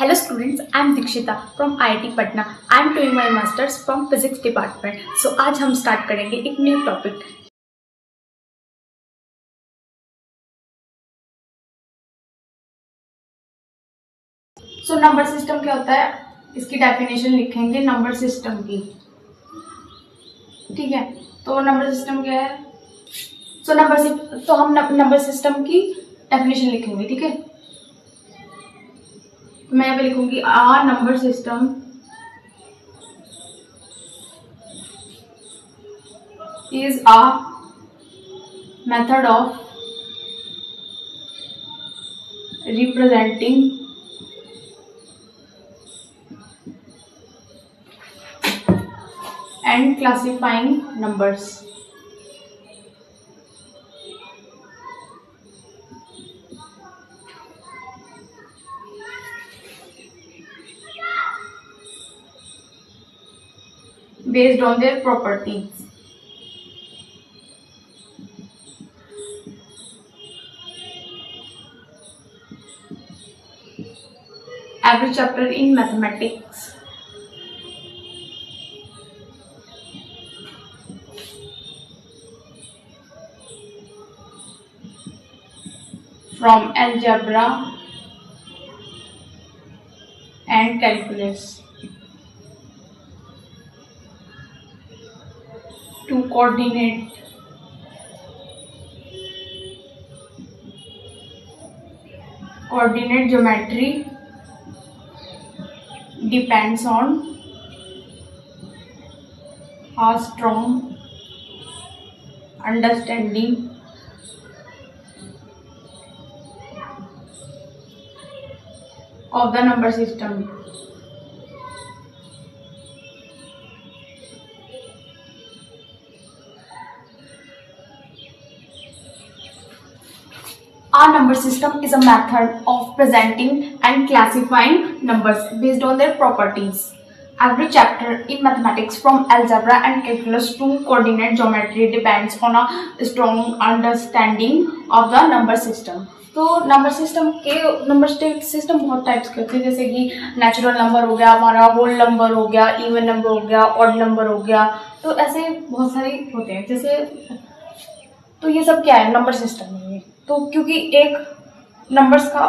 Hello students, I am Dikshita from IIT Patna. I am doing my masters from physics department. So आज हम start करेंगे एक new topic. So number system क्या होता है, इसकी डेफिनेशन लिखेंगे नंबर सिस्टम की। ठीक है, तो नंबर सिस्टम क्या है। तो हम नंबर सिस्टम की डेफिनेशन लिखेंगे। ठीक है, मैं यहाँ पे लिखूंगी a number system is a method of representing and classifying numbers. Based on their properties. Every chapter in mathematics from algebra and calculus to coordinate geometry depends on a strong understanding of the number system. A number system is a method of presenting and classifying numbers based on their properties. Every chapter in mathematics from algebra and calculus to coordinate geometry depends on a strong understanding of the number system. तो number system बहुत types के होते हैं, जैसे कि natural number हो गया, हमारा होल नंबर हो गया, इवन नंबर हो गया, ऑड नंबर हो गया। तो ऐसे बहुत सारे होते हैं। जैसे तो ये सब क्या है, नंबर सिस्टम है। तो क्योंकि एक नंबर्स का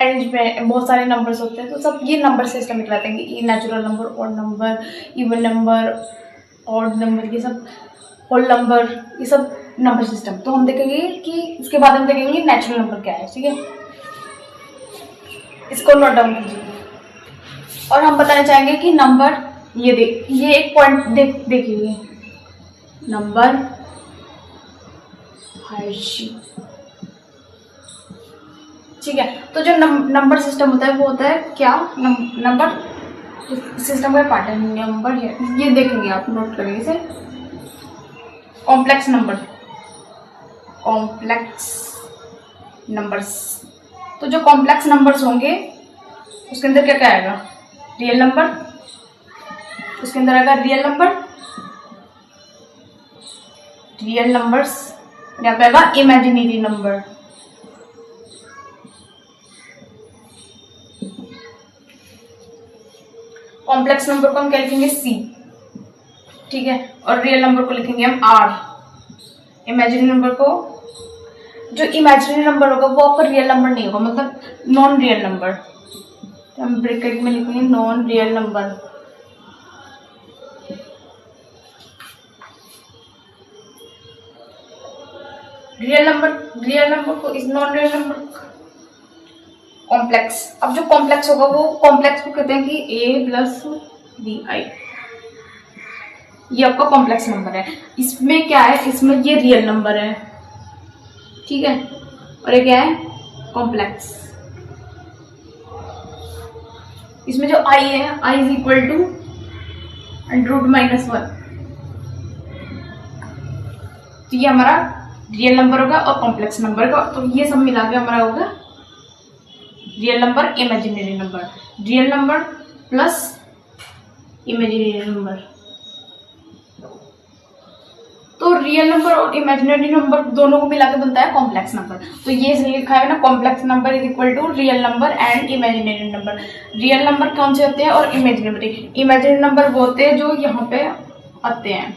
अरेंज में बहुत सारे नंबर्स होते हैं, तो सब ये नंबर सिस्टम में कहलाते हैं कि natural number, odd number, even number, odd number, ये सब होल नंबर, ये सब नंबर सिस्टम। तो हम देखेंगे कि इसके बाद हम देखेंगे नेचुरल नंबर क्या है। ठीक है, इसको नोट डाउन कीजिए। और हम बताना चाहेंगे कि नंबर ये एक पॉइंट देखिए, नंबर ठीक है। तो जो नंबर सिस्टम होता है वो होता है क्या, नंबर सिस्टम का पार्ट है नंबर है। ये देखेंगे आप, नोट करेंगे इसे। Complex numbers. तो जो कॉम्प्लेक्स नंबर्स होंगे उसके अंदर क्या क्या आएगा, रियल नंबर। उसके अंदर आएगा रियल नंबर्स, यहाँ पे आएगा इमेजिनरी नंबर। कॉम्प्लेक्स नंबर को हम क्या लिखेंगे, सी। ठीक है, और रियल नंबर को लिखेंगे हम आर। इमेजिनरी नंबर को, जो इमेजिनरी नंबर होगा वो आपका रियल नंबर नहीं होगा, मतलब नॉन रियल नंबर। तो हम ब्रैकेट में लिखेंगे non real number. Real number को इस नॉन रियल नंबर कॉम्प्लेक्स। अब जो कॉम्प्लेक्स होगा वो कॉम्प्लेक्स को कहते हैं कि a प्लस बी आई, ये आपका कॉम्प्लेक्स नंबर है। इसमें क्या है, इसमें ये रियल नंबर है। ठीक है, और ये क्या है, कॉम्प्लेक्स। इसमें जो i है, i इज इक्वल टू √-1। तो ये हमारा रियल नंबर होगा और कॉम्प्लेक्स नंबर का, तो ये सब मिला के हमारा होगा real number, imaginary number. Real number plus imaginary number. तो रियल नंबर और इमेजिनरी नंबर दोनों को मिला के बनता है कॉम्प्लेक्स नंबर। तो ये इसलिए लिखा है ना, complex number is equal to real number and imaginary number. Real number कौन से होते हैं और इमेजिनरी नंबर वो होते हैं जो यहाँ पे आते हैं।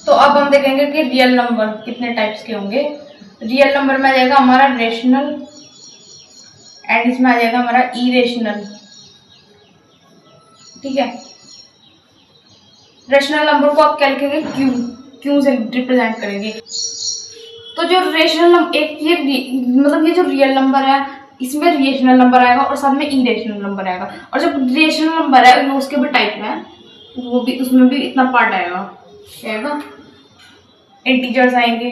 तो अब हम देखेंगे कि रियल नंबर कितने टाइप्स के होंगे। रियल नंबर में आ जाएगा हमारा रेशनल एंड इसमें आ जाएगा हमारा इरेशनल। ठीक है, रेशनल नंबर को आप क्या लिखेंगे, क्यू से रिप्रेजेंट करेंगे। तो जो रेशनल नंबर एक ये मतलब ये जो रियल नंबर है इसमें रेशनल नंबर आएगा और साथ में इरेशनल नंबर आएगा। और जब रेशनल नंबर है उसके भी टाइप है, वो भी उसमें भी इतना पार्ट आएगा, क्या आएगा, इंटीजर्स आएंगे।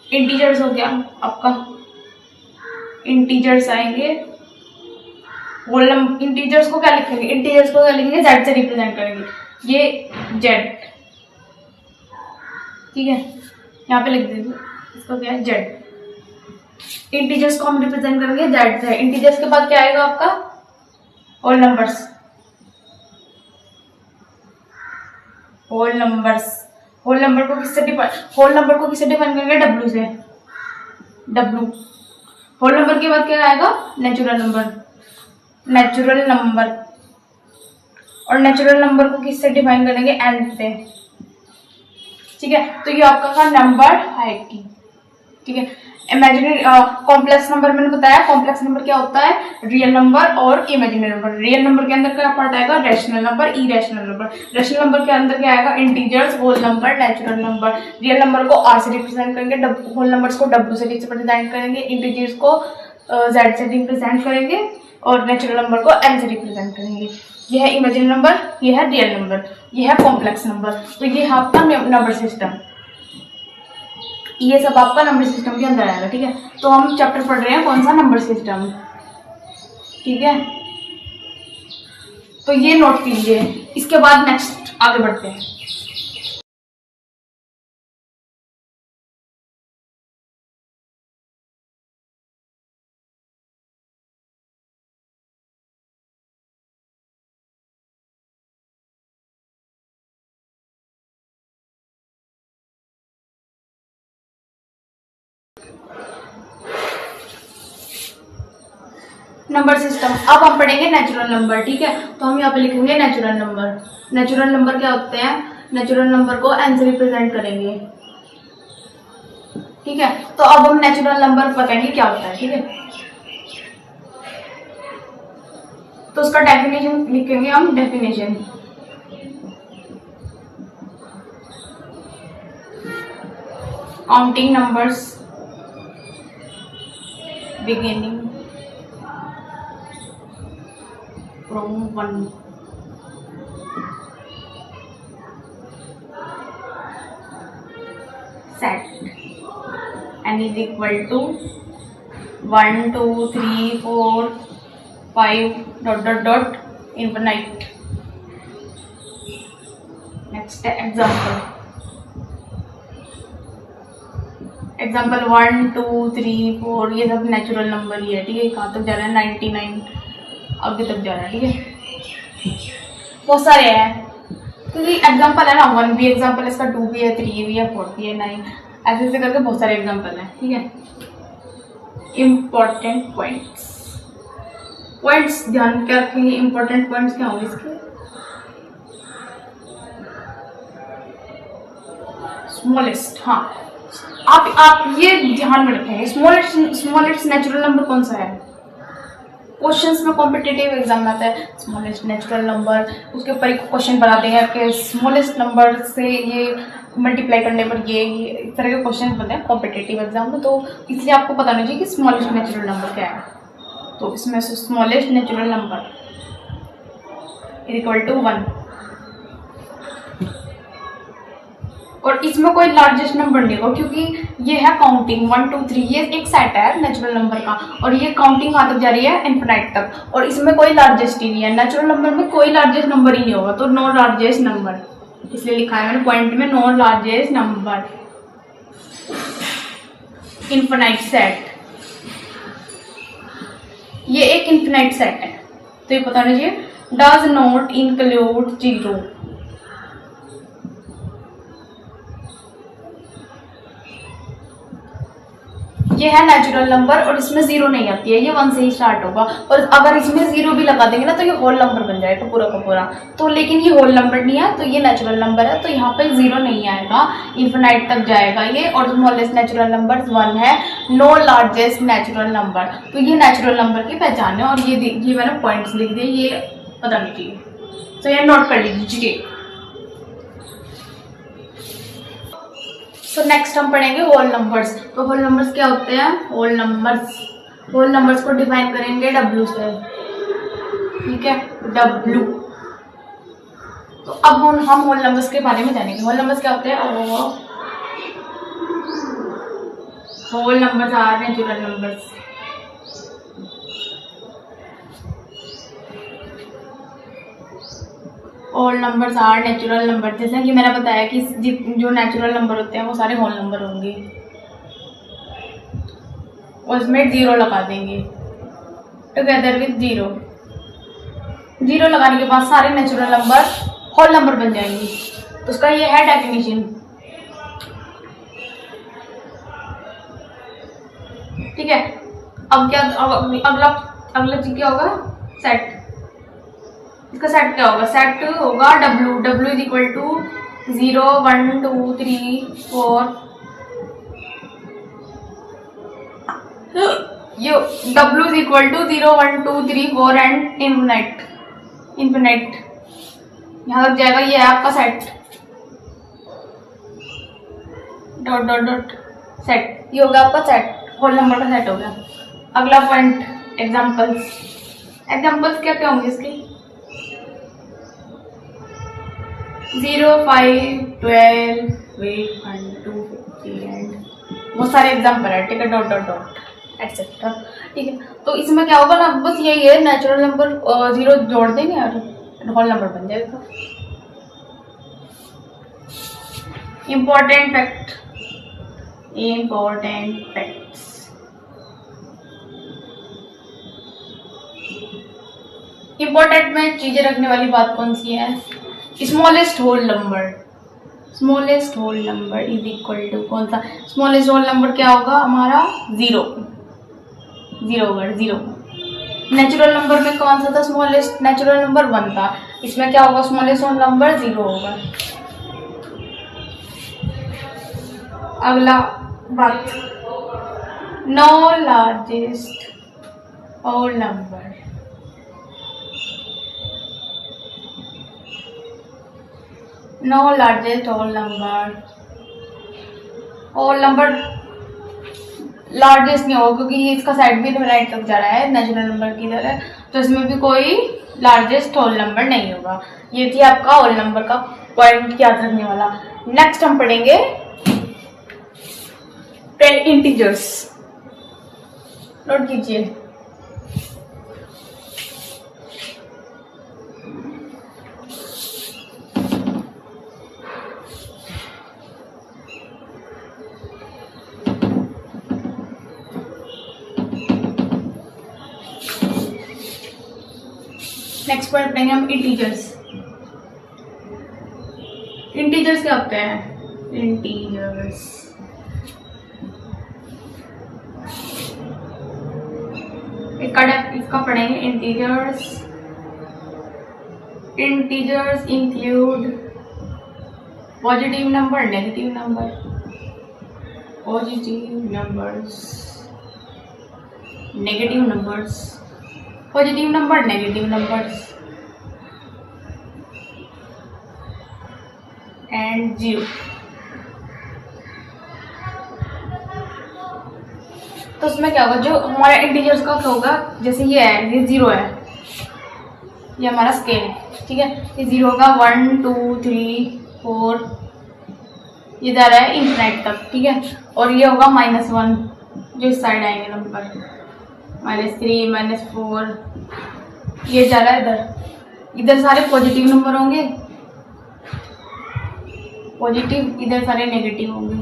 इंटीजर्स हो गया आपका, इंटीजर्स आएंगे। होल नंबर, इंटीजर्स को क्या लिखेंगे, इंटीजर्स को क्या लिखेंगे, जेड से रिप्रेजेंट करेंगे, ये जेड। ठीक है, यहाँ पे लिख दीजिए इसको क्या है, जेड। इंटीजर्स को हम रिप्रेजेंट करेंगे जेड से। इंटीजर्स के बाद क्या आएगा आपका, whole numbers. Whole numbers, whole number को किससे डिफाइन करेंगे, डब्ल्यू से, डब्ल्यू। होल नंबर के बाद क्या आएगा, नेचुरल नंबर, नेचुरल नंबर। और नेचुरल नंबर को किससे डिफाइन करेंगे, एन से। ठीक है, तो ये आपका था नंबर हायरार्की। ठीक है, इमेजिनरी कॉम्प्लेक्स नंबर मैंने बताया, कॉम्प्लेक्स नंबर क्या होता है, रियल नंबर और इमेजिनरी नंबर। रियल नंबर के अंदर क्या पार्ट आएगा, rational number, irrational number. Rational number के अंदर क्या आएगा, integers, whole number, natural number. Real number को आर से रिप्रेजेंट करेंगे, होल नंबर्स को डब्ल्यू से रिप्रेजेंट करेंगे, इंटीजर्स को जेड से रिप्रेजेंट करेंगे और नेचुरल नंबर को एन से रिप्रेजेंट करेंगे। यह है इमेजिनरी नंबर, यह है रियल नंबर, यह है कॉम्प्लेक्स नंबर। तो ये है आपका नंबर सिस्टम, ये सब आपका नंबर सिस्टम के अंदर आएगा। ठीक है, तो हम चैप्टर पढ़ रहे हैं कौन सा, नंबर सिस्टम। ठीक है, तो ये नोट कीजिए, इसके बाद नेक्स्ट आगे बढ़ते हैं। नंबर सिस्टम, अब हम पढ़ेंगे नेचुरल नंबर। ठीक है, तो हम यहाँ पे लिखेंगे नेचुरल नंबर। नेचुरल नंबर क्या होते हैं, नेचुरल नंबर को एन से रिप्रेजेंट करेंगे। ठीक है, तो अब हम नेचुरल नंबर बताएंगे क्या होता है। ठीक है, तो उसका डेफिनेशन लिखेंगे हम, definition. Counting numbers beginning from 1 set n is equal to 1 2 3 4 5 dot dot dot infinite. Next example, example 1 2 3 4 ये सब नेचुरल नंबर ही है। ठीक है, कहाँ तक जा रहा है, 99 आगे तक जा रहा है। ठीक है, बहुत सारे हैं क्योंकि एग्जाम्पल है ना, 1 भी एग्जाम्पल है इसका, 2 भी है, 3 भी है, 4 भी है, 9 ऐसे ऐसे करके बहुत सारे एग्जाम्पल हैं। ठीक है, इम्पोर्टेंट पॉइंट्स, पॉइंट्स ध्यान क्या रखेंगे, इम्पोर्टेंट पॉइंट्स क्या होंगे इसके, स्मॉलेस्ट। हाँ, आप ये ध्यान में रखेंगे, स्मॉलेस्ट नेचुरल नंबर कौन सा है, क्वेश्चंस में कॉम्पिटिटिव एग्जाम में आता है स्मॉलेस्ट नेचुरल नंबर, उसके ऊपर एक क्वेश्चन बनाते हैं कि स्मॉलेस्ट नंबर से ये मल्टीप्लाई करने पर ये इस तरह के क्वेश्चन बनते हैं कॉम्पिटिटिव एग्जाम में। तो इसलिए आपको पता नहीं चाहिए कि स्मॉलेस्ट नेचुरल नंबर क्या है। तो इसमें से smallest natural number equal to 1, और इसमें कोई लार्जेस्ट नंबर नहीं होगा क्योंकि ये है काउंटिंग 1 2 3, ये एक सेट है नेचुरल नंबर का और ये काउंटिंग कहाँ तक जा रही है, इनफिनाइट तक, और इसमें कोई लार्जेस्ट ही नहीं है। नेचुरल नंबर में कोई लार्जेस्ट नंबर ही नहीं होगा, तो नो लार्जेस्ट नंबर, इसलिए लिखा है मैंने पॉइंट में, no largest number, infinite set. ये एक इन्फिनाइट सेट है, तो ये पता लीजिए डज नॉट इंक्लूड जीरो। ये है नेचुरल नंबर और इसमें जीरो नहीं आती है, ये 1 से ही स्टार्ट होगा। और अगर इसमें जीरो भी लगा देंगे ना तो ये होल नंबर बन जाएगा पूरा का पूरा। तो लेकिन ये होल नंबर नहीं है, तो ये नेचुरल नंबर है, तो यहाँ पे जीरो नहीं आएगा, इन्फिनाइट तक जाएगा ये। और स्मॉलेस्ट नेचुरल नंबर 1 है, नो लार्जेस्ट नेचुरल नंबर। तो ये नेचुरल नंबर की पहचान है। और ये मैंने पॉइंट्स लिख दिए, ये पता नहीं चाहिए, तो ये नोट कर लीजिए। तो नेक्स्ट हम पढ़ेंगे होल नंबर्स। तो होल नंबर्स क्या होते हैं? होल नंबर्स को डिफाइन करेंगे W से, ठीक है, W। तो अब हम होल नंबर्स के बारे में जानेंगे। होल नंबर्स क्या होते हैं? Whole numbers are natural numbers. Whole numbers are natural number. जैसे कि मैंने बताया कि जो नेचुरल नंबर होते हैं वो सारे होल नंबर होंगे, और इसमें जीरो लगा देंगे टुगेदर विद जीरो। जीरो लगाने के बाद सारे नेचुरल नंबर होल नंबर बन जाएंगे। तो उसका ये है डेफिनेशन, ठीक है। अब क्या, अगला चीज क्या होगा? सेट। इसका सेट क्या होगा? सेट होगा W इज इक्वल टू 0 1 2 3 4। ये W is equal to 0 1 2 3 4 and infinite यहाँ तक जाएगा। ये है आपका set, dot dot dot set. ये होगा आपका सेट, होल नंबर का सेट हो गया। अगला पॉइंट, एग्जाम्पल्स क्या क्या होंगे इसके? 0 5 12 8 1 2 50 एंड बहुत सारे एग्जाम्पल है, ठीक है, डॉट डॉट डॉट एक्सेट्रा, ठीक है। तो इसमें क्या होगा ना, बस यही है, नेचुरल नंबर जीरो जोड़ देंगे और होल नंबर बन जाएगा। Important facts. इंपॉर्टेंट में चीजें रखने वाली बात कौन सी है? Smallest whole number is equal to कौन सा? स्मॉलेस्ट होल नंबर क्या होगा हमारा? जीरो होगा, जीरो। नेचुरल नंबर में कौन सा था स्मॉलेस्ट? नेचुरल नंबर 1 था। इसमें क्या होगा? स्मॉलेस्ट होल नंबर 0 होगा। अगला बात, no largest whole number. No largest whole number largest नहीं होगा, क्योंकि इसका साइड भी इन्फिनाइट तक जा रहा है नेचुरल नंबर की तरह, तो इसमें भी कोई लार्जेस्ट होल नंबर नहीं होगा। ये थी आपका होल नंबर का पॉइंट याद रखने वाला। नेक्स्ट हम पढ़ेंगे इंटीजर्स। नोट कीजिए, नेक्स्ट पॉइंट पढ़ेंगे हम इंटीजर्स। इंटीजर्स क्या होते हैं? इंटीजर्स इसका पढ़ेंगे integers include positive number, negative number, positive numbers, negative numbers and zero. तो उसमें क्या होगा? जो हमारा इंटीजर्स का क्या होगा? जैसे ये है, ये 0 है, ये हमारा स्केल है, ठीक है। ये 0 होगा 1 2 3 4, ये जा रहा है इन्फिनाइट तक, ठीक है। और ये होगा -1, जो इस साइड आएंगे नंबर, -3 -4, ये जा रहा है इधर सारे पॉजिटिव नंबर होंगे, इधर सारे नेगेटिव होंगे।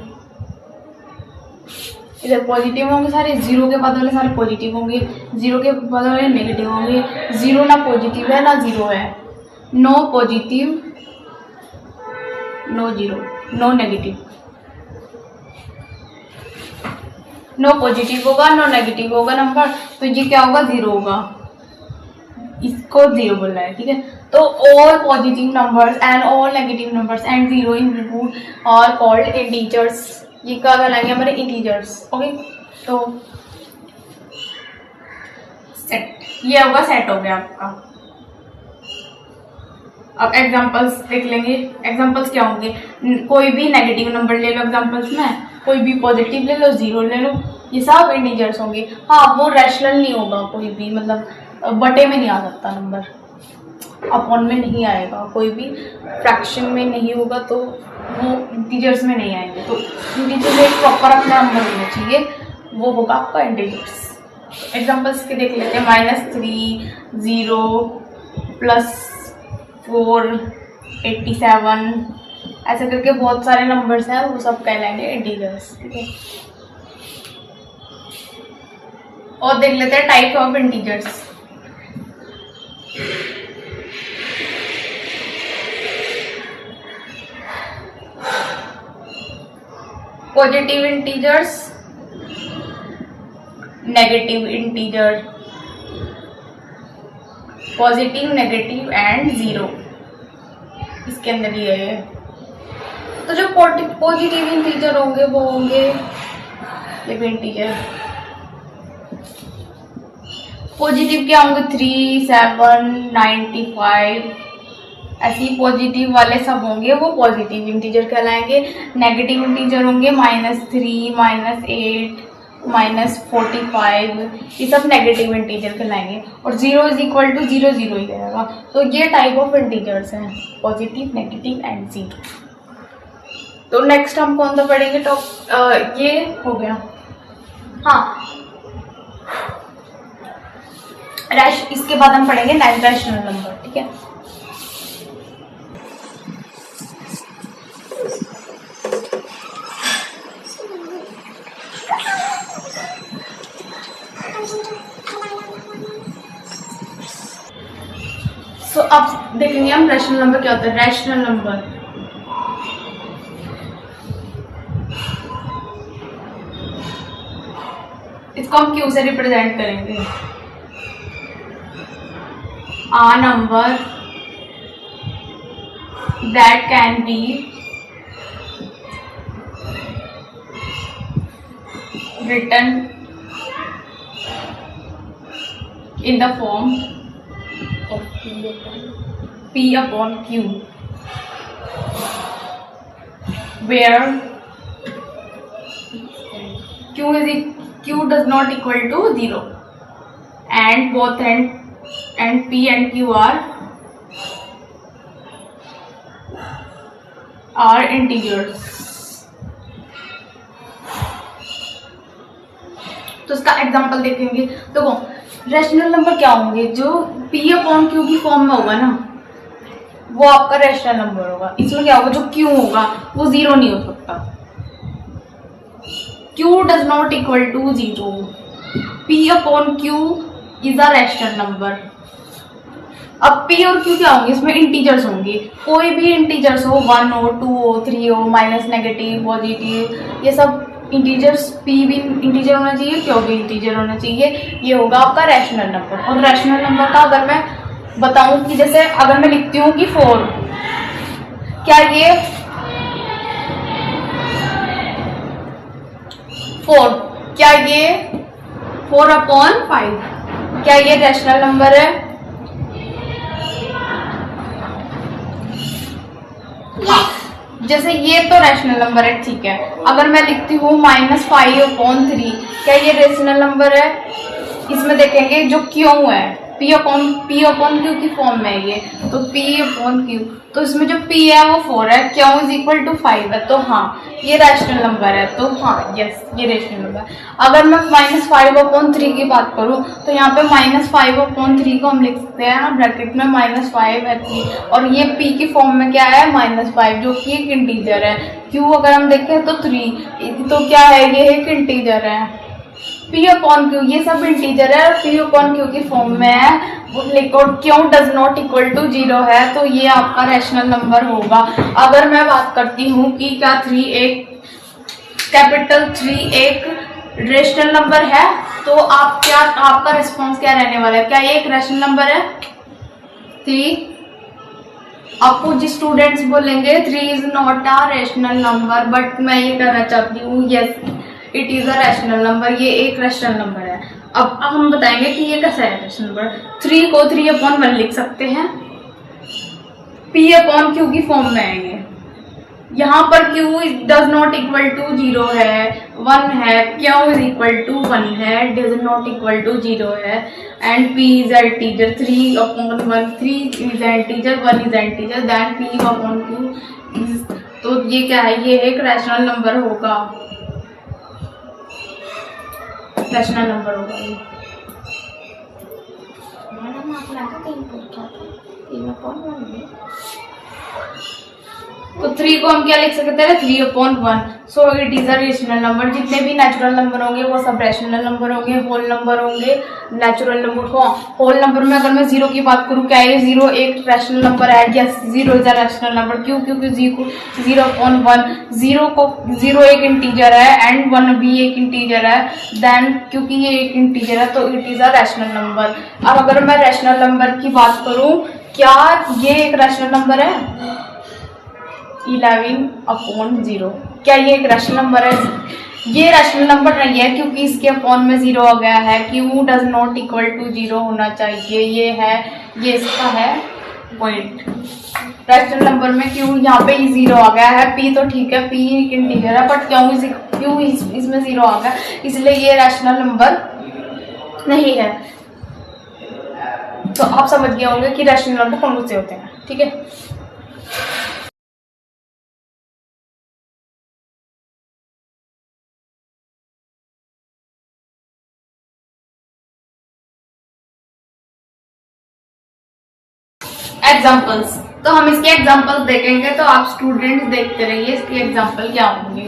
इधर पॉजिटिव होंगे सारे, 0 के बाद वाले सारे पॉजिटिव होंगे, 0 के बाद वाले नेगेटिव होंगे। 0 ना पॉजिटिव है ना 0 है, no positive no 0 no negative, no positive होगा नो नेगेटिव होगा नंबर, तो ये क्या होगा 0 होगा, इसको 0 बोलना है, ठीक है। तो all positive numbers and all negative numbers and 0 in root are called integers, ये क्या कहलाएंगे हमारे इंटीजर्स, ओके। तो सेट, ये होगा सेट हो गया आपका। अब एग्जांपल्स देख लेंगे। एग्जांपल्स क्या होंगे, कोई भी नेगेटिव नंबर ले लो एग्जांपल्स में, कोई भी पॉजिटिव ले लो, 0 ले लो, ये सब इंटीजर्स होंगे। हाँ, वो रैशनल नहीं होगा कोई भी, मतलब बटे में नहीं आ सकता नंबर, अपॉन में नहीं आएगा, कोई भी फ्रैक्शन में नहीं होगा, तो वो इंटीजर्स में नहीं आएंगे। तो इंटीजर में प्रॉपर अपना नंबर होना चाहिए, वो होगा आपका इंटीजर्स। एग्जांपल्स के देख लेते हैं, -3 0 +4 87, ऐसे करके बहुत सारे नंबर्स हैं, वो सब कहलाएंगे इंटीजर्स, ठीक है। और देख लेते हैं type of integers. Positive integers, negative integer, positive negative and 0, इसके अंदर ये है। तो जो पॉजिटिव इंटीजर होंगे वो होंगे ये भी इंटीजर। पॉजिटिव क्या होंगे, 3 7 95, ऐसे पॉजिटिव वाले सब होंगे, वो पॉजिटिव इंटीजर कहलाएंगे। नेगेटिव इंटीजर होंगे -3 -8 -45, ये सब नेगेटिव इंटीजर कहलाएंगे। और 0 = 0 0 ही रहेगा। तो ये टाइप ऑफ इंटीजर्स हैं, पॉजिटिव नेगेटिव एंड 0। तो नेक्स्ट हम कौन सा पढ़ेंगे, तो ये हो गया। हाँ, इसके बाद हम पढ़ेंगे रैशनल नंबर, ठीक है। तो अब देखेंगे हम रैशनल नंबर क्या होता है। रैशनल नंबर इसको हम क्यू से रिप्रेजेंट करेंगे। A number that can be written in the form of P upon Q, where Q does not equal to 0 and both and P and Q are integers। तो इसका example देखेंगे। तो rational number क्या होंगे, जो P upon Q की form में होगा ना, वो आपका रैशनल नंबर होगा। इसमें क्या होगा, जो Q होगा वो 0 नहीं हो सकता। Q does not equal to 0, P upon Q is a rational number। अब P और Q क्या होंगे, इसमें इंटीजर्स होंगे, कोई भी इंटीजर्स हो, 1 हो 2 हो 3 हो, माइनस नेगेटिव पॉजिटिव, ये सब इंटीजर्स। P भी इंटीजर होना चाहिए, Q भी इंटीजर होना चाहिए, ये होगा आपका रैशनल नंबर। और रैशनल नंबर का अगर मैं बताऊं कि जैसे अगर मैं लिखती हूँ कि 4, क्या ये 4/5 क्या ये रैशनल नंबर है? हाँ, जैसे ये तो रैशनल नंबर है, ठीक है। अगर मैं लिखती हूँ -5/3, क्या ये रैशनल नंबर है? इसमें देखेंगे जो क्यों है, पी अपॉन क्यू की फॉर्म में है ये, तो पी अपॉन क्यू, तो इसमें जो पी है वो 4 है, क्यू इज इक्वल टू 5 है, तो हाँ ये रैशनल नंबर है, तो हाँ यस ये रैशनल नंबर है। अगर मैं -5/3 की बात करूँ तो यहाँ पे -5/3 को हम लिख सकते हैं ना ब्रैकेट में -5 है 3, और ये पी की फॉर्म में क्या है -5 जो कि एक इंटीजर है। क्यू अगर हम देखें तो 3, तो क्या है ये एक इंटीजर है। पी अपॉन क्यू ये सब इंटीजर है और पी अपॉन क्यू की फॉर्म में है, Q does not equal to 0 है, तो ये आपका रैशनल नंबर होगा। अगर मैं बात करती हूँ कि क्या 3 एक रैशनल नंबर है, तो आपका रिस्पॉन्स क्या रहने वाला है, क्या ये एक रैशनल नंबर है 3? आपको जिस स्टूडेंट्स बोलेंगे 3 is not a rational number, but मैं ये कहना चाहती हूँ yes it is a rational number, ये एक रैशनल नंबर है। अब हम बताएंगे कि ये कैसा है रैशनल नंबर। 3 को 3/1 लिख सकते हैं, पी अपॉन क्यू की फॉर्म में है ये। यहाँ पर Q does not equal to 0 है, 1 है, क्यू इज इक्वल टू 1 है, डज नॉट इक्वल टू 0 है, and P is a integer 3/1, 3 is a integer, 1 is a integer, then P upon Q is, तो ये क्या है, ये एक रैशनल नंबर होगा, रैशनल नंबर होगा ये। तो 3 को हम क्या लिख सकते हैं 3/1, so it is a rational number. जितने भी नेचुरल नंबर होंगे वो सब रैशनल नंबर होंगे, होल नंबर होंगे नेचुरल नंबर। होल नंबर में अगर मैं 0 की बात करूँ, क्या ये 0 एक रैशनल नंबर है? Yes 0 is a rational number. क्यों? क्योंकि 0 एक इंटीजर है एंड 1 भी एक इंटीजर है, देन क्योंकि ये एक इंटीजर है तो it is a rational number. अब अगर मैं रैशनल नंबर की बात करूँ, क्या ये एक रैशनल नंबर है? 11/0, क्या ये एक रैशनल नंबर है? ये रैशनल नंबर नहीं है क्योंकि इसके अपॉन में 0 आ गया है। Q does not equal to 0 होना चाहिए, ये इसका है पॉइंट। रैशनल नंबर में क्यू यहाँ पे 0 आ गया है, पी तो ठीक है, पी एक इंटीजर है, बट क्यू इसमें 0 आ गया, इसलिए ये रैशनल नंबर नहीं है। तो आप समझ गए होंगे कि रैशनल नंबर कौन से होते हैं, ठीक है। एग्जाम्पल्स, तो हम इसके एग्जाम्पल्स देखेंगे, तो आप स्टूडेंट्स देखते रहिए इसके एग्जाम्पल क्या होंगे।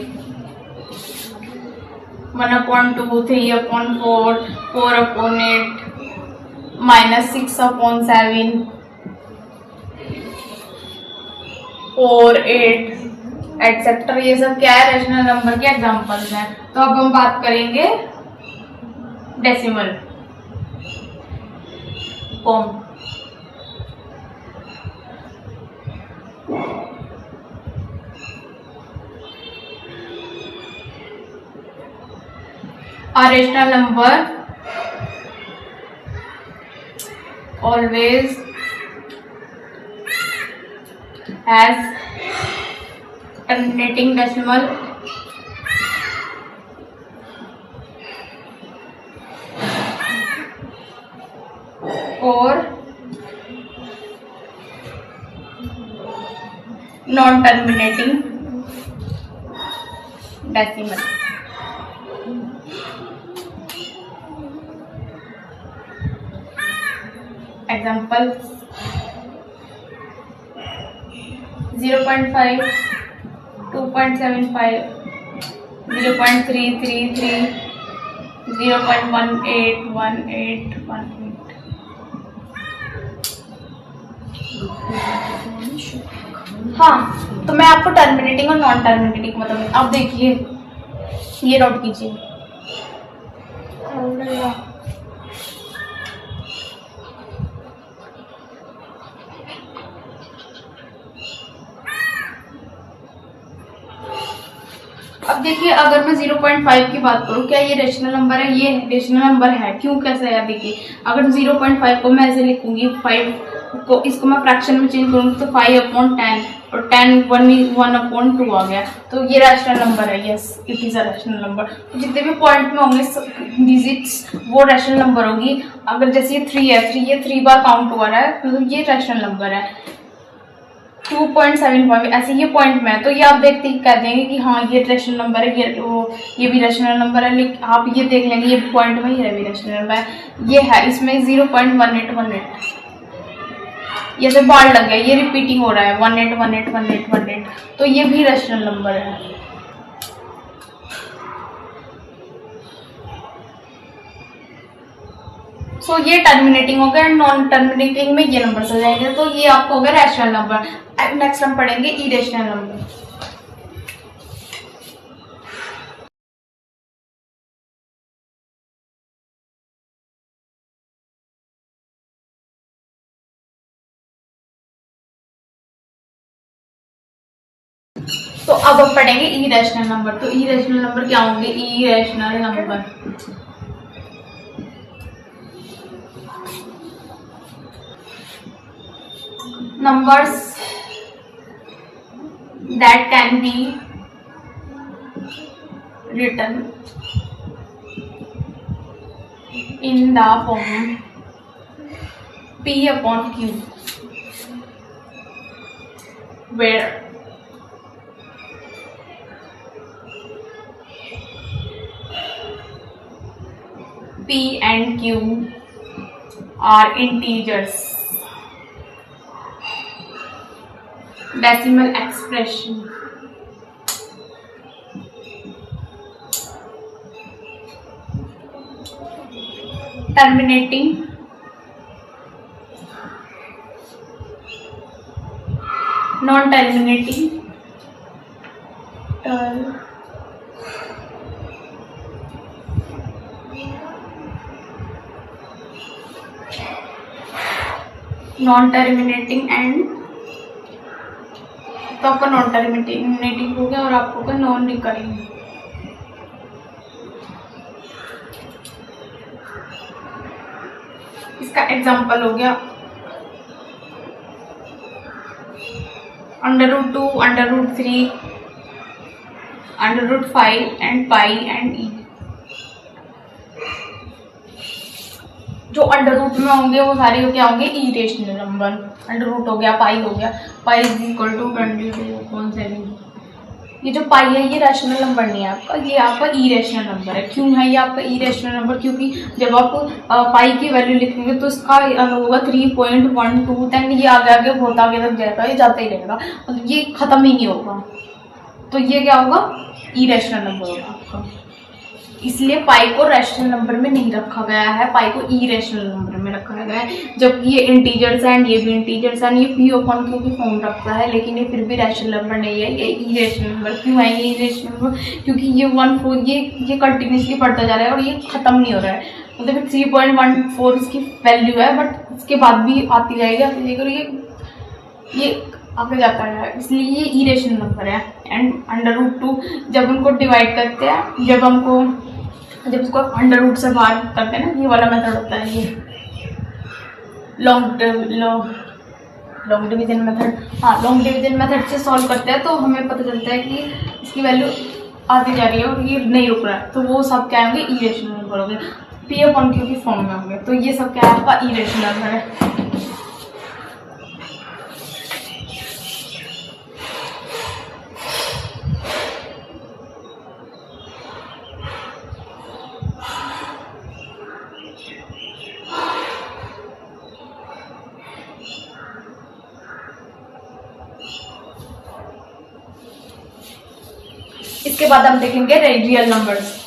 1/2, 3/4, 4/8, -6/7, 4, 8 एटसेट्रा, ये सब क्या है? रैशनल नंबर के एग्जाम्पल्स हैं। तो अब हम बात करेंगे decimal form. A rational number always has terminating decimal or non-terminating decimal। Example 0.5, 2.75, 0.333, 0.181818। हाँ, तो मैं आपको टर्मिनेटिंग और नॉन टर्मिनेटिंग मतलब, अब देखिए ये नोट कीजिए। अब देखिए अगर मैं 0.5 की बात करूँ, क्या ये रेशनल नंबर है? ये रेशनल नंबर है। क्यों? कैसे है? देखिए अगर 0.5 को मैं ऐसे लिखूंगी 5 इसको मैं फ्रैक्शन में चेंज करूँगी तो 5/10 और 1/2 आ गया, तो ये रैशनल नंबर है। Yes, it is a rational number. तो जितने भी पॉइंट में होंगे डिजिट्स वो रैशनल नंबर होगी। अगर जैसे ये 3 है, ये 3 बार काउंट हुआ रहा है तो ये रैशनल नंबर है। 2.75 ऐसे ये पॉइंट में है, तो ये आप देखते ही कह देंगे कि हाँ ये रैशनल नंबर है, ये भी रैशनल नंबर है। लेकिन आप ये देख लेंगे ये पॉइंट में ये भी रैशनल नंबर है, ये है इसमें 0.1818, ये से बार लग गया, ये रिपीटिंग हो रहा है 18181818, तो ये भी रैशनल नंबर है। सो ये टर्मिनेटिंग हो गया, नॉन टर्मिनेटिंग में ये नंबर आ जाएंगे, तो ये आपको हो गया रैशनल नंबर। नेक्स्ट हम पढ़ेंगे इरेशनल नंबर। तो अब हम पढ़ेंगे इरेशनल नंबर। तो इरेशनल नंबर क्या होंगे? Irrational number numbers that can be written in the form P/Q, where P and Q are integers, decimal expression, terminating, non-terminating, non-terminating and तो आपका नॉन टर्मिनेटिंग हो गया और आपको का नॉन रिकरिंग। इसका एग्जांपल हो गया √2, √3, √5 एंड पाई एंड ई। जो अंडर रूट में होंगे वो सारे क्या होंगे? Irrational number. अंडर रूट हो गया, पाई हो गया, पाई इज इक्वल टू 22.7। ये जो पाई है ये रैशनल नंबर नहीं है आपका, ये आपका इरेशनल नंबर है। क्यों है ये आपका इरेशनल नंबर? क्योंकि जब आप पाई की वैल्यू लिखेंगे तो इसका होगा 3.12, देन ये आगे आगे बहुत आगे तक जाएगा, ये जाता ही रहेगा, मतलब ये खत्म ही नहीं होगा। तो ये क्या होगा? इरेशनल नंबर होगा आपका। इसलिए पाई को रैशनल नंबर में नहीं रखा गया है, पाई को इरेशनल नंबर में रखा गया है। जबकि ये इंटीजर्स है एंड ये भी इंटीजर्स है, ये P/Q की फॉर्म रखता है, लेकिन ये फिर भी रैशनल नंबर नहीं है, ये इरेशनल नंबर। क्यों है ये इरेशनल नंबर? क्योंकि ये 1/4 ये कंटिन्यूसली बढ़ता जा रहा है और ये खत्म नहीं हो रहा है। मतलब 3.14 इसकी वैल्यू है, बट इसके बाद भी आती जाएगी और ये आगे जाता है, इसलिए ये इरेशनल नंबर है। एंड √2 जब उनको डिवाइड करते हैं, जब उसको अंडर रूट से बाहर करते हैं ना, ये वाला मेथड होता है, ये लॉन्ग डिवीजन मेथड। हाँ, लॉन्ग डिवीजन मेथड से सॉल्व करते हैं तो हमें पता चलता है कि इसकी वैल्यू आती जा रही है और ये नहीं रुक रहा है, तो वो सब क्या होंगे? इरेशनल नंबर होंगे, P/Q की फॉर्म में होंगे। तो ये सब क्या है? आपका इरेशनल नंबर है। इसके बाद हम देखेंगे रियल नंबर्स।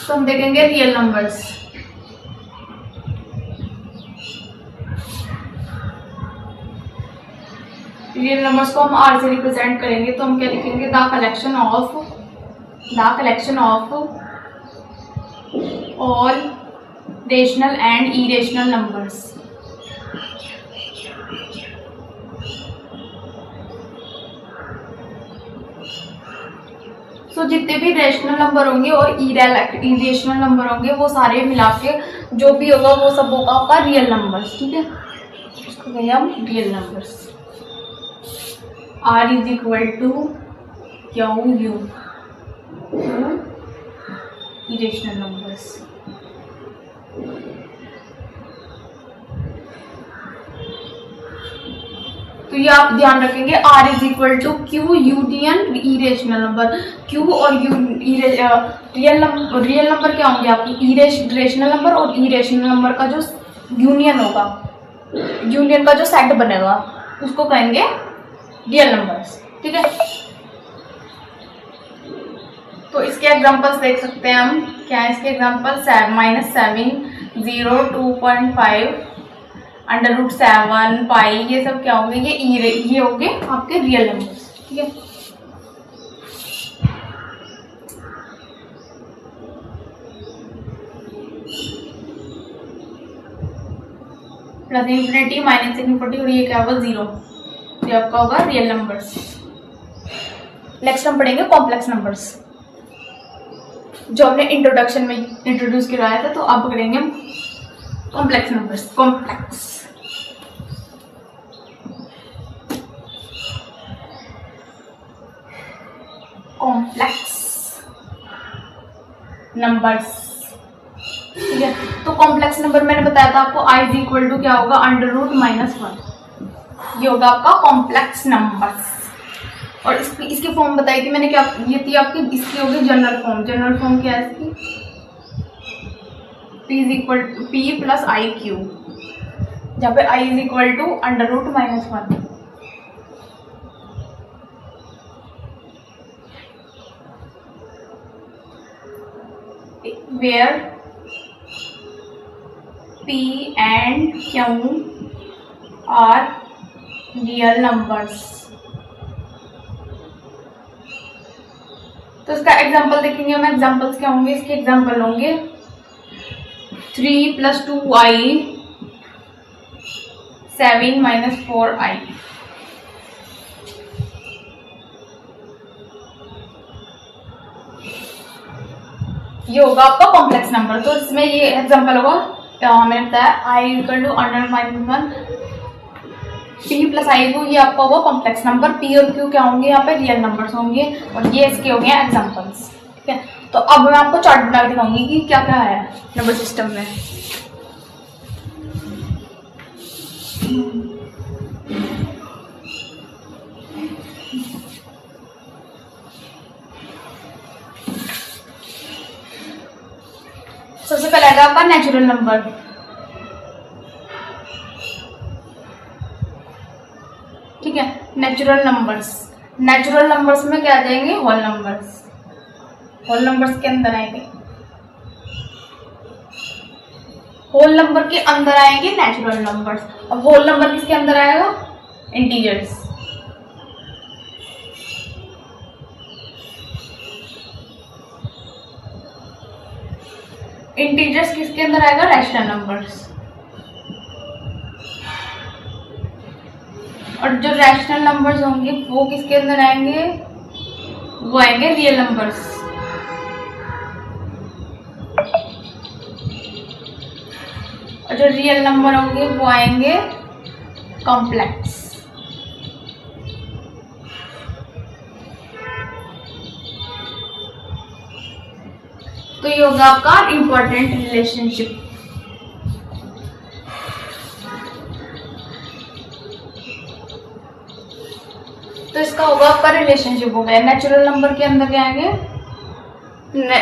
तो हम देखेंगे रियल नंबर्स। रियल नंबर्स को हम आर से रिप्रेजेंट करेंगे, तो हम क्या लिखेंगे? The collection of all rational and irrational numbers सो जितने भी रेशनल नंबर होंगे और इरेशनल नंबर होंगे वो सारे मिला के जो भी होगा वो सब होगा आपका रियल नंबर्स। ठीक है, इसको कहेंगे हम real numbers. R is equal to Q U irrational numbers. तो ये आप ध्यान रखेंगे, R is equal to Q U T N irrational number. Q और यू रियल नंबर क्या होंगे आपकी, रेशनल नंबर और इरेशनल नंबर का जो यूनियन होगा, यूनियन का जो सेट बनेगा उसको कहेंगे रियल नंबर्स। ठीक है, तो इसके एग्जांपल्स देख सकते हैं हम। क्या है इसके एग्जांपल, -7, 0, 2.5, √7, पाई, ये सब क्या होंगे, ये होंगे आपके रियल नंबर्स। ठीक है, +∞, -∞ और ये क्या होगा 0, ये आपका होगा रियल नंबर्स। नेक्स्ट हम पढ़ेंगे कॉम्प्लेक्स नंबर्स, जो हमने इंट्रोडक्शन में इंट्रोड्यूस कराया था। तो अब करेंगे हम कॉम्प्लेक्स नंबर्स। Complex numbers. ठीक है, तो कॉम्प्लेक्स नंबर मैंने बताया था आपको, I इज इक्वल टू क्या होगा, √-1, ये होगा आपका कॉम्प्लेक्स नंबर्स। और इसकी फॉर्म बताई थी मैंने, क्या ये थी आपकी, इसकी होगी जनरल फॉर्म। जनरल फॉर्म क्या है इसकी, P is equal to P + IQ, जहाँ पे I is equal to √-1, where P and Q are real numbers। तो इसका एग्जाम्पल देखेंगे हम। एग्जाम्पल्स क्या होंगे, इसके एग्जाम्पल होंगे 3 + 2i, 7 - 4i। ये होगा आपका कॉम्प्लेक्स नंबर। तो इसमें ये एग्जाम्पल होगा, मैंने बताया I equal to √-1, P + IQ, ये आपका होगा कॉम्प्लेक्स नंबर। P और Q क्या होंगे, यहाँ पे रियल नंबर्स होंगे, और ये इसके होंगे एग्जाम्पल्स। ठीक है, तो अब मैं आपको चार्ट बना के दिखाऊंगी कि क्या क्या है नंबर सिस्टम में। सबसे पहले आएगा आपका नेचुरल नंबर। ठीक है, नेचुरल नंबर्स। नेचुरल नंबर्स में क्या आ जाएंगे, होल नंबर्स। होल नंबर्स के अंदर आएंगे, होल नंबर के अंदर आएंगे नेचुरल नंबर्स। अब होल नंबर किसके अंदर आएगा, इंटीजर्स। इंटीजर्स किसके अंदर आएगा, रैशनल नंबर्स। और जो रैशनल नंबर्स होंगे वो किसके अंदर आएंगे, वो आएंगे रियल नंबर्स। और जो रियल नंबर होंगे वो आएंगे कॉम्प्लेक्स। तो ये होगा आपका इंपॉर्टेंट रिलेशनशिप। तो इसका होगा आपका रिलेशनशिप हो गया। नेचुरल नंबर के अंदर क्या आएंगे,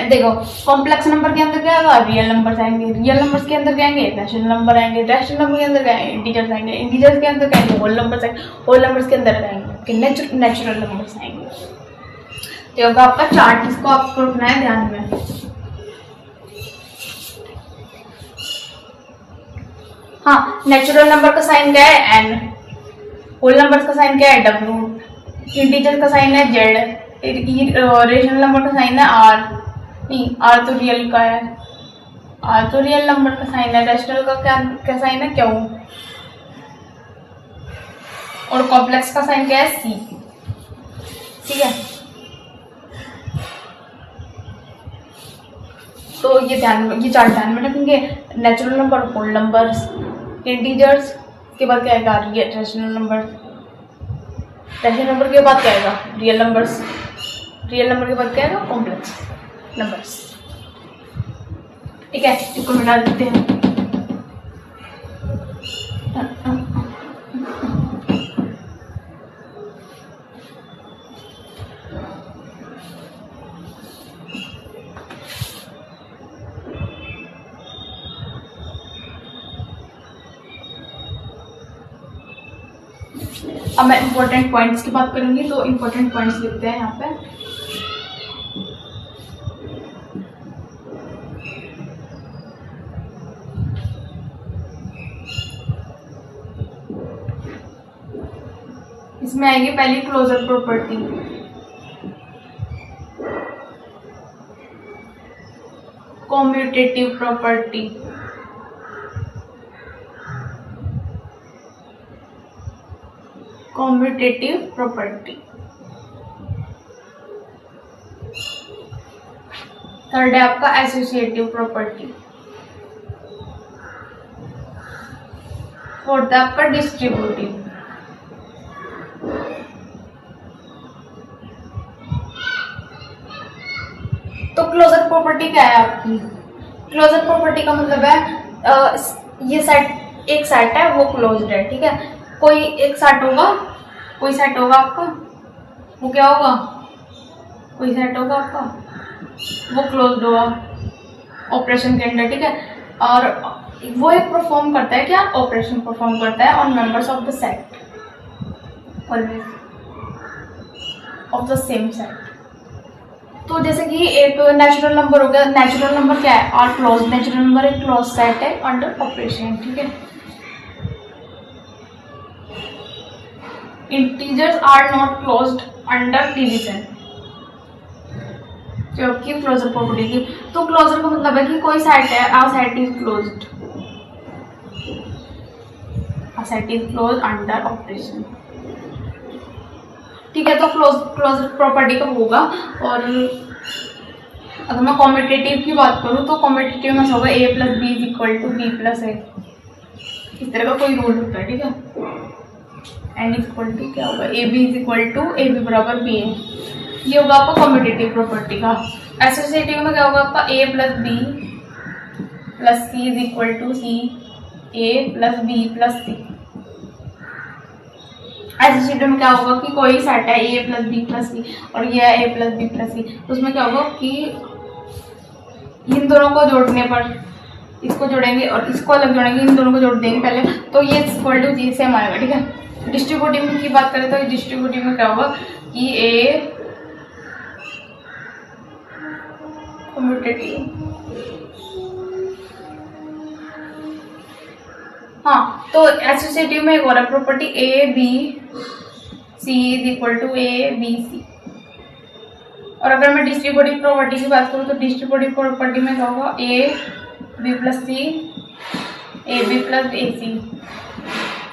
देखो कॉम्प्लेक्स नंबर के अंदर क्या आएगा, रियल नंबर्स आएंगे। रियल नंबर्स के अंदर क्या आएंगे, रैशनल नंबर आएंगे। रैशनल नंबर के अंदर क्या आएंगे, इंटीजर्स आएंगे। इंटीजर्स के अंदर क्या आएंगे, होल नंबर्स आएंगे। होल नंबर्स के अंदर क्या आएंगे, नेचुरल नंबर्स आएंगे। तो होगा आपका चार्ट, जिसको आपको रखना है ध्यान में। हाँ, नेचुरल नंबर का साइन क्या है, एन। होल नंबर्स का साइन क्या है, डब्ल्यू। इंटीजर का साइन है जेड। रेशनल नंबर का साइन है आर। नहीं, आर तो रियल का है, आर तो रियल नंबर का साइन है। रैशनल का क्या साइन है, क्यू। और कॉम्प्लेक्स का साइन क्या है, सी। ठीक है, तो ये चार ध्यान में रखेंगे। Natural number, whole numbers, integers, के बाद क्या आएगा रैशनल नंबर, रैशनल नंबर के बाद क्या आएगा रियल नंबर्स, रियल नंबर के बाद क्या आएगा कॉम्प्लेक्स नंबर्स। ठीक है, इसको मिटा देते हैं। अब मैं इंपॉर्टेंट पॉइंट्स की बात करूंगी, तो इंपॉर्टेंट पॉइंट्स लिखते हैं यहाँ पे। इसमें आएगी पहली closure property, commutative property, commutative property. Third है आपका एसोसिएटिव प्रॉपर्टी। फोर्थ है आपका डिस्ट्रीब्यूटिव। तो क्लोजर प्रॉपर्टी क्या है आपकी? क्लोजर प्रॉपर्टी का मतलब है ये सेट, एक सेट है वो क्लोज्ड है, ठीक है। कोई एक सेट होगा, कोई सेट होगा आपका, वो क्या होगा, कोई सेट होगा आपका, वो क्लोज्ड होगा ऑपरेशन के अंदर, ठीक है। और वो एक परफॉर्म करता है, क्या ऑपरेशन परफॉर्म करता है on members of the set, always of the same set. तो जैसे कि एक नेचुरल नंबर हो गया, नेचुरल नंबर क्या है, आर क्लोज, नेचुरल नंबर एक क्लोज सेट है अंडर ऑपरेशन, ठीक है। Integers are not closed under division, जबकि क्लोजर प्रॉपर्टी की। तो क्लोजर का मतलब है कि कोई सेट है, a set is closed, a set is closed under operation, ठीक है। तो क्लोजर प्रॉपर्टी का होगा। और अगर मैं कॉम्पिटिटिव की बात करूँ तो कॉम्पिटिटिव में होगा a plus B is equal to B plus A, इस तरह का कोई रूल होता है, ठीक है। एन इज इक्वल टू क्या होगा, A B is equal to A B बराबर बी ए, ये होगा आपका कॉम्पिटिटिव प्रॉपर्टी का। एसोसिएटिव में क्या होगा आपका a plus B plus C is equal to C A plus B plus C. Associative में क्या होगा कि कोई सेट है a plus B plus C और ये है a plus B plus C, तो उसमें क्या होगा कि इन दोनों को जोड़ने पर, इसको जोड़ेंगे और इसको अलग जोड़ेंगे, इन दोनों को जोड़ देंगे पहले, तो ये इक्वल टू जी सेम आएगा, ठीक है। डिस्ट्रीब्यूटिव की बात करें तो डिस्ट्रीब्यूटिव में क्या होगा कि ए कम्यूटेटिव, हाँ, तो एसोसिएटिव में एक और property A B C is equal to A B C. और अगर मैं डिस्ट्रीब्यूटिव प्रॉपर्टी की बात करूँ तो डिस्ट्रीब्यूटिव प्रॉपर्टी में क्या होगा A B plus C A B plus A C,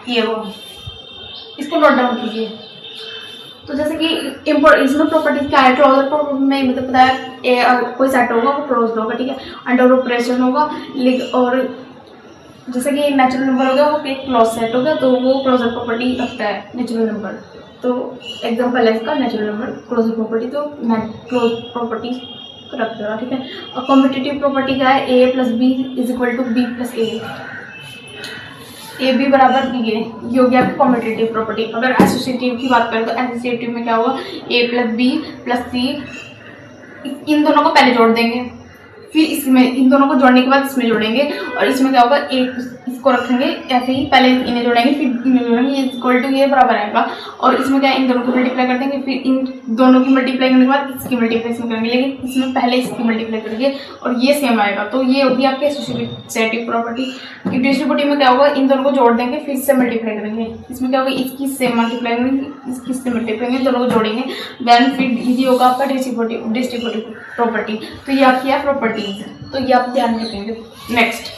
ये होगा, इसको नोट डाउन कीजिए। तो जैसे कि इसमें प्रॉपर्टी क्या है, क्लोजर प्रॉपर्टी में मतलब पता है कोई सेट होगा वो क्लोज्ड होगा, ठीक है, अंडर ऑपरेशन होगा। और जैसे कि नेचुरल नंबर हो गया वो एक क्लोज सेट हो गया, तो वो क्लोजर प्रॉपर्टी रखता है नेचुरल नंबर। तो एग्जाम्पल है इसका नेचुरल नंबर क्लोजर प्रॉपर्टी, तो क्लोज प्रॉपर्टी रख देगा, ठीक है। और कॉम्पिटिटिव प्रॉपर्टी क्या है, A plus B is equal to B plus A B बराबर बी ए, ये हो गया आपकी कॉम्पिटिटिव प्रॉपर्टी। अगर एसोसिएटिव की बात करें तो एसोसिएटिव में क्या होगा ए प्लस बी प्लस सी, इन दोनों को पहले जोड़ देंगे, फिर इसमें इन दोनों को जोड़ने के बाद इसमें जोड़ेंगे, और इसमें क्या होगा एक इसको रखेंगे ऐसे ही, पहले इन्हें जोड़ेंगे फिर इन्हें जोड़ेंगे, ये इक्वल टू ये बराबर आएगा। और इसमें क्या इन दोनों को मल्टीप्लाई कर देंगे, फिर इन दोनों की मल्टीप्लाई करने के बाद इसकी मल्टीप्लाई करेंगे, लेकिन इसमें पहले इसकी मल्टीप्लाई करेंगे और ये सेम आएगा। तो ये होगी आपकी एसोसिएटिव प्रॉपर्टी। डिस्ट्रीब्यूटिव में क्या होगा, इन दोनों को जोड़ देंगे फिर इससे मल्टीप्लाई करेंगे, इसमें क्या होगा इसकी से मल्टीप्लाई करेंगे, इसकी से मल्टीप्लाई करेंगे, दोनों को जोड़ेंगे, देन फिर ये होगा आपका डिस्ट्रीब्यूटिव प्रॉपर्टी। तो ये आपकी है प्रॉपर्टीज, तो ये आप ध्यान रखेंगे। नेक्स्ट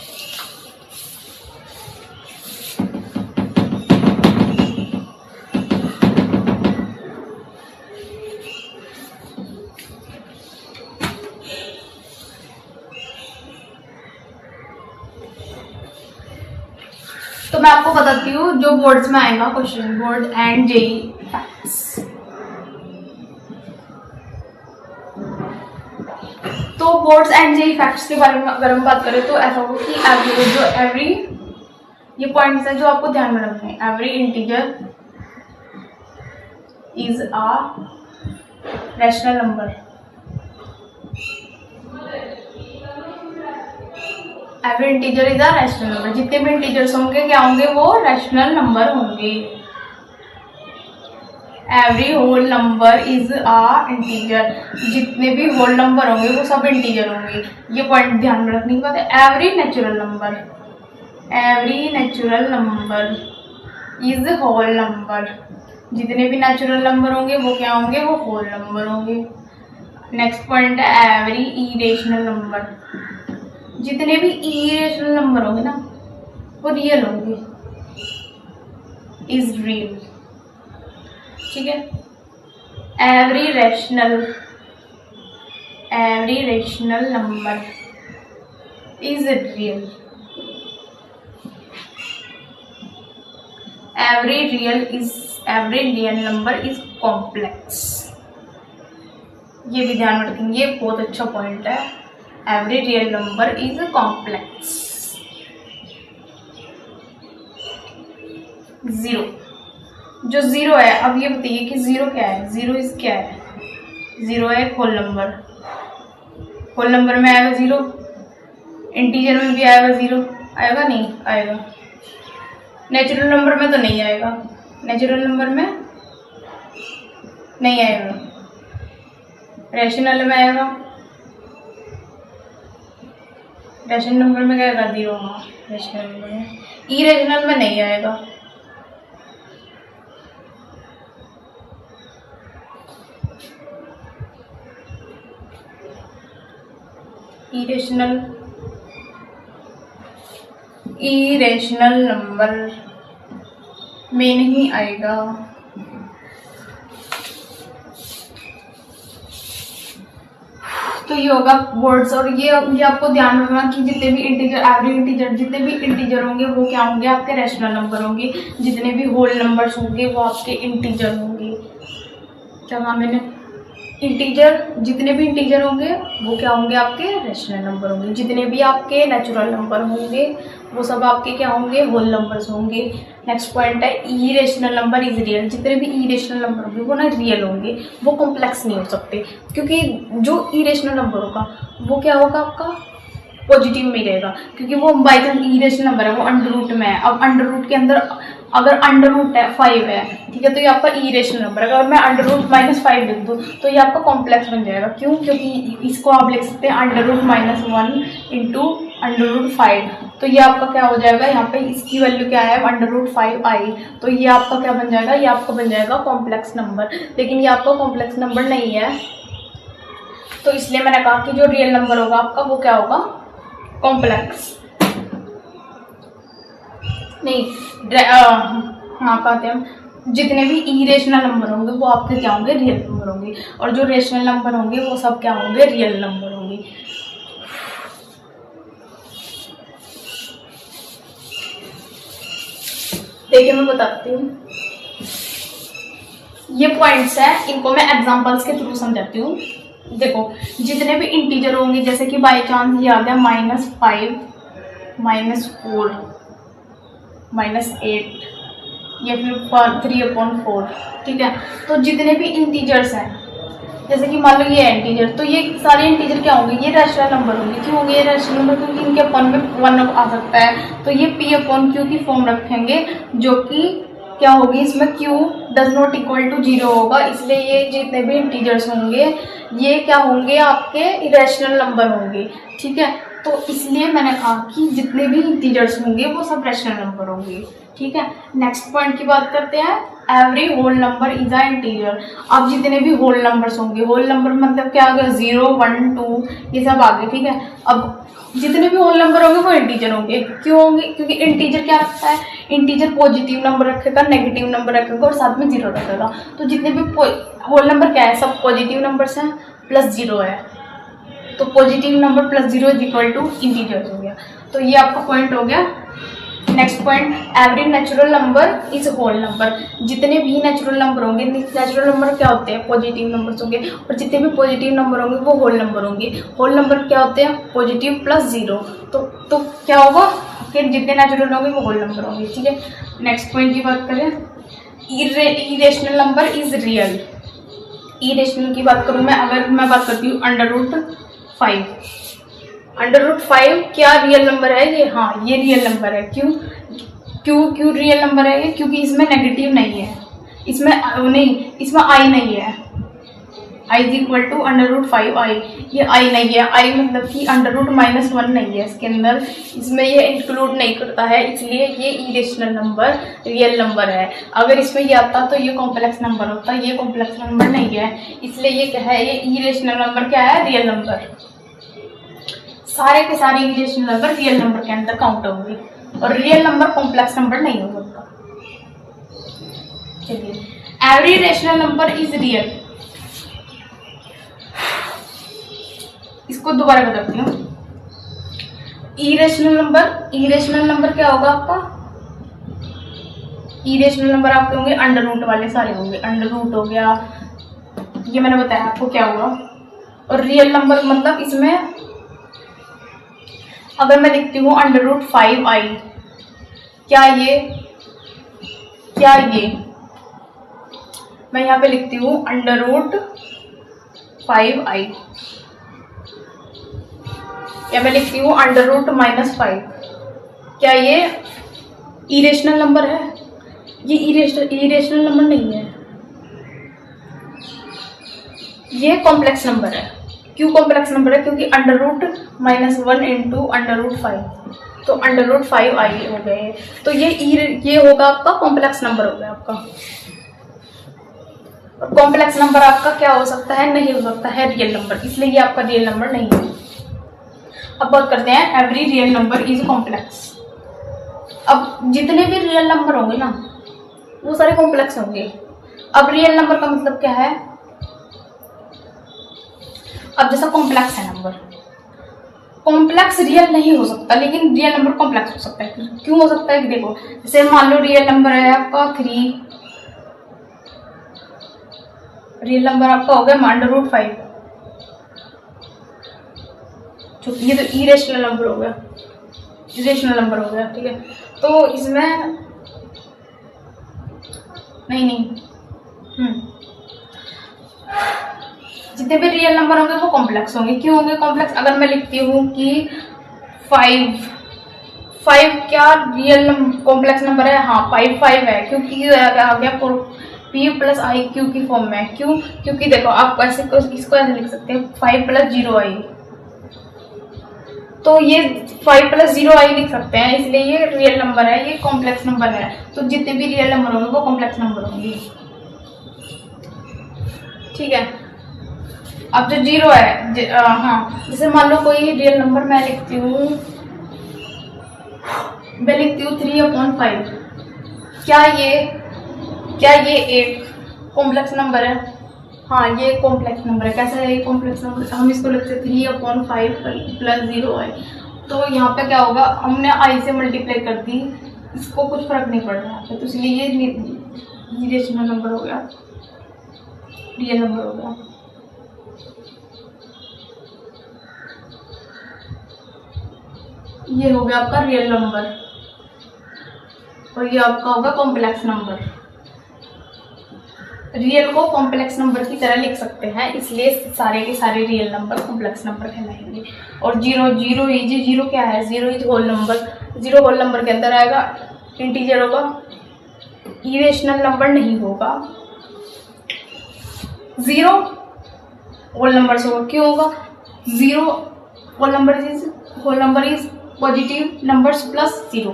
मैं आपको बताती हूँ जो बोर्ड्स में आएगा question, board and JEE facts. तो बोर्ड्स एंड जेई फैक्ट्स के बारे में अगर हम बात करें तो ऐसा होगा कि एवरी ये पॉइंट्स है जो आपको ध्यान में रखने हैं। Every integer is a rational number. Every integer is a rational number. जितने भी इंटीजर्स होंगे क्या होंगे, वो रैशनल नंबर होंगे। Every whole number is a integer. जितने भी होल नंबर होंगे वो सब इंटीजर होंगे। ये पॉइंट ध्यान में रखने की बात है। Every natural number is whole number. जितने भी नेचुरल नंबर होंगे वो क्या होंगे, वो होल नंबर होंगे। नेक्स्ट पॉइंट है एवरी इरेशनल नंबर। जितने भी इरेशनल नंबर होंगे ना वो रियल होंगे, इज रियल। ठीक है। Every rational number is real. Every real number is complex. ये भी ध्यान में रखेंगे, ये बहुत अच्छा पॉइंट है। Every real number is complex. Zero, जो जीरो है, अब ये बताइए कि जीरो क्या है। जीरो इज क्या है, जीरो है एक होल नंबर। होल नंबर में आएगा जीरो, इंटीजर में भी आएगा जीरो, आएगा नहीं आएगा। नेचुरल नंबर में तो नहीं आएगा, नेचुरल नंबर में नहीं आएगा, रैशनल में आएगा। रैशनल नंबर में क्या आएगा, जीरो। हाँ, रैशनल नंबर में। इरेशनल में नहीं आएगा। इरेशनल नंबर में नहीं आएगा। तो ये होगा वर्ड्स। और ये आपको ध्यान रखना कि जितने भी इंटीजर, एवरी इंटीजर, जितने भी इंटीजर होंगे वो क्या होंगे, आपके रैशनल नंबर होंगे। जितने भी होल नंबर्स होंगे वो आपके इंटीजर होंगे। क्या कहा मैंने, इंटीजर, जितने भी इंटीजर होंगे वो क्या होंगे, आपके रैशनल नंबर होंगे। जितने भी आपके नेचुरल नंबर होंगे वो सब आपके क्या होंगे, होल नंबर्स होंगे। नेक्स्ट पॉइंट है इरेशनल नंबर इज रियल। जितने भी इरेशनल नंबर होंगे वो ना रियल होंगे, वो कॉम्प्लेक्स नहीं हो सकते। क्योंकि जो इरेशनल नंबर होगा वो क्या होगा, आपका पॉजिटिव में ही रहेगा। क्योंकि वो बाई चांस इरेशनल नंबर है, वो अंडर रूट में है। अब अंडर रूट के अंदर अगर अंडर रूट है 5 है, ठीक है, तो ये आपका इरेशनल नंबर है। अगर मैं अंडर रूट -5 लिख दूँ तो ये आपका कॉम्प्लेक्स बन जाएगा। क्यों, क्योंकि इसको आप लिख सकते हैं under root -1 into under root 5। तो ये आपका क्या हो जाएगा, यहाँ पे इसकी वैल्यू क्या है, अंडर रूट 5 आई। तो ये आपका क्या बन जाएगा, ये आपका बन जाएगा कॉम्प्लेक्स नंबर। लेकिन ये आपका कॉम्प्लेक्स नंबर नहीं है, तो इसलिए मैंने कहा कि जो रियल नंबर होगा आपका वो क्या होगा, कॉम्प्लेक्स नहीं। हाँ, कहते हैं हम जितने भी इरेशनल नंबर होंगे वो आपके क्या होंगे, रियल नंबर होंगे। और जो रेशनल नंबर होंगे वो सब क्या होंगे, रियल नंबर होंगे। देखिए मैं बताती हूँ, ये पॉइंट्स हैं, इनको मैं एग्जांपल्स के थ्रू समझाती हूँ। देखो, जितने भी इंटीजर होंगे, जैसे कि बाई चांस ये आ गया -5, -4, -8 या फिर 3/4, ठीक है। तो जितने भी इंटीजर्स हैं, जैसे कि मान लो ये है इंटीजर, तो ये सारे इंटीजर क्या होंगे, ये रैशनल नंबर होंगे। क्यों होंगे ये रैशनल नंबर, क्योंकि इनके अपन में 1 आ सकता है। तो ये P/Q की फॉर्म रखेंगे, जो कि क्या होगी, इसमें Q does not equal to 0 होगा। इसलिए ये जितने भी इंटीजर्स होंगे ये क्या होंगे, आपके इरेशनल नंबर होंगे, ठीक है। तो इसलिए मैंने कहा कि जितने भी इंटीजर्स होंगे वो सब रैशनल नंबर होंगे, ठीक है। नेक्स्ट पॉइंट की बात करते हैं, every whole number is a integer. अब जितने भी होल नंबर्स होंगे, होल नंबर मतलब क्या आ गया, 0, 1, 2 ये सब आ गए, ठीक है। अब जितने भी होल नंबर होंगे वो इंटीजर होंगे। क्यों होंगे, क्योंकि इंटीजर क्या रखता है, इंटीजर पॉजिटिव नंबर रखेगा, नेगेटिव नंबर रखेगा और साथ में 0 रखेगा। तो जितने भी होल नंबर क्या है, सब पॉजिटिव नंबर्स हैं, प्लस 0 है। तो positive number plus 0 is equal to integers हो गया। तो ये आपका पॉइंट हो गया next point, every natural number is whole number. जितने भी नेचुरल नंबर होंगे, नेचुरल नंबर क्या होते हैं, पॉजिटिव नंबर्स होंगे, और जितने भी पॉजिटिव नंबर होंगे वो होल नंबर होंगे। होल नंबर क्या होते हैं, पॉजिटिव प्लस जीरो। तो क्या होगा, फिर जितने नेचुरल होंगे वो होल नंबर होंगे। ठीक है, नेक्स्ट पॉइंट की बात करें, irrational number is real. Irrational की बात करूँ मैं, अगर मैं बात करती हूँ √5, √5 क्या रियल नंबर है ये, हाँ ये रियल नंबर है। क्यों रियल नंबर है ये, क्योंकि इसमें नेगेटिव नहीं है, इसमें आई नहीं है। I is equal to √5i, ये आई नहीं है। आई मतलब कि √-1 नहीं है इसके अंदर, इसमें ये इंक्लूड नहीं करता है, इसलिए ये इरेशनल नंबर रियल नंबर है। अगर इसमें ये आता तो ये कॉम्प्लेक्स नंबर होता, ये कॉम्प्लेक्स नंबर नहीं है, इसलिए ये क्या है, ये इरेशनल नंबर क्या है, रियल नंबर। सारे के सारे इरेशनल नंबर रियल नंबर के अंदर काउंट होंगे, और रियल नंबर कॉम्प्लेक्स नंबर नहीं हो सकता। चलिए, every rational number is real, इसको दोबारा बताती हूँ। इरेशनल नंबर क्या होगा आपका, इरेशनल नंबर आपके होंगे अंडर वाले सारे होंगे, अंडर हो गया, ये मैंने बताया आपको क्या होगा। और रियल नंबर मतलब इसमें अगर मैं लिखती हूँ √5i, क्या ये मैं यहाँ पे लिखती हूँ √5i, या मैं लिखती हूँ √-5, क्या ये इरेशनल नंबर है, ये इरेशनल नंबर नहीं है, ये कॉम्प्लेक्स नंबर है। क्यों कॉम्प्लेक्स नंबर है, क्योंकि √-1 इंटू √5, तो √5i हो गए, तो ये होगा आपका कॉम्प्लेक्स नंबर हो गया आपका। और कॉम्प्लेक्स नंबर आपका क्या हो सकता है, नहीं हो सकता है रियल नंबर, इसलिए ये आपका रियल नंबर नहीं है। अब बात करते हैं, every real number is complex. अब जितने भी रियल नंबर होंगे ना वो सारे कॉम्प्लेक्स होंगे। अब रियल नंबर का मतलब क्या है, अब जैसा कॉम्प्लेक्स है नंबर, कॉम्प्लेक्स रियल नहीं हो सकता, लेकिन रियल नंबर कॉम्प्लेक्स हो सकता है। क्यों हो सकता है, देखो जैसे मान लो रियल नंबर है आपका 3, रियल नंबर आपका हो गया √5, ये तो इरेशनल नंबर हो गया, ठीक है। तो इसमें नहीं जितने भी रियल नंबर होंगे वो कॉम्प्लेक्स होंगे। क्यों होंगे कॉम्प्लेक्स, अगर मैं लिखती हूँ कि 5 क्या रियल कॉम्प्लेक्स नंबर है, हाँ 5 है, क्योंकि आ गया p + iq की फॉर्म में। क्योंकि देखो आप इसको ऐसे लिख सकते हैं 5 + 0i, तो ये 5 + 0i लिख सकते हैं, इसलिए ये रियल नंबर है, ये कॉम्प्लेक्स नंबर है। तो जितने भी रियल नंबर होंगे वो कॉम्प्लेक्स नंबर होंगे, ठीक है। अब जो 0 है, हाँ जैसे मान लो कोई रियल नंबर मैं लिखती हूँ 3/5, क्या ये एक कॉम्प्लेक्स नंबर है, हाँ ये कॉम्प्लेक्स नंबर है। कैसा है ये कॉम्प्लेक्स नंबर, हम इसको लिखते हैं 3/5 + 0i। तो यहाँ पे क्या होगा, हमने i से मल्टीप्लाई कर दी, इसको कुछ फर्क नहीं पड़ रहा है, तो इसलिए ये इरेशनल नंबर हो गया, रियल नंबर हो गया। ये हो गया आपका रियल नंबर, और ये आपका होगा कॉम्प्लेक्स नंबर। रियल को कॉम्प्लेक्स नंबर की तरह लिख सकते हैं, इसलिए सारे के सारे रियल नंबर कॉम्प्लेक्स नंबर कहलाएंगे। और जीरो क्या है, 0 is whole number, 0 whole number के अंदर आएगा, इंटीजर होगा, इरेशनल नंबर नहीं होगा। 0 होल नंबर से होगा, क्यों होगा, 0 whole number is positive numbers plus 0,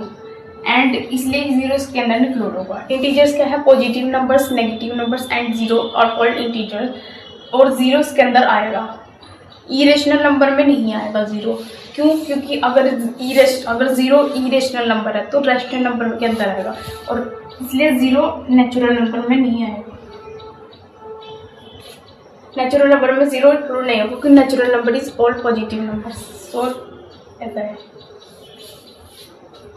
and इसलिए 0 इसके अंदर इंक्लूड होगा। इंटीजर्स क्या है, positive numbers, negative numbers and 0 are called integer, और 0 इसके अंदर आएगा। इरेशनल नंबर में नहीं आएगा 0, क्यों, क्योंकि अगर 0 इरेशनल नंबर है तो रेशनल नंबर के अंदर आएगा, और इसलिए 0 नेचुरल नंबर में नहीं आएगा। नेचुरल नंबर में 0 इंक्लूड नहीं होगा, क्योंकि natural number is all positive numbers, तो ऐसा है।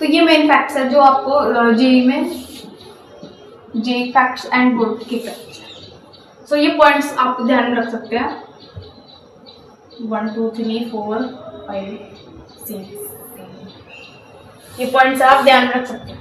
तो ये मेन फैक्ट्स है जो आपको जेई में जेई फैक्ट्स एंड बोर्ड के फैक्ट्स है। सो ये पॉइंट्स आप ध्यान में रख सकते हैं 1 2 3 4 5 6 ये पॉइंट्स आप ध्यान में रख सकते हैं।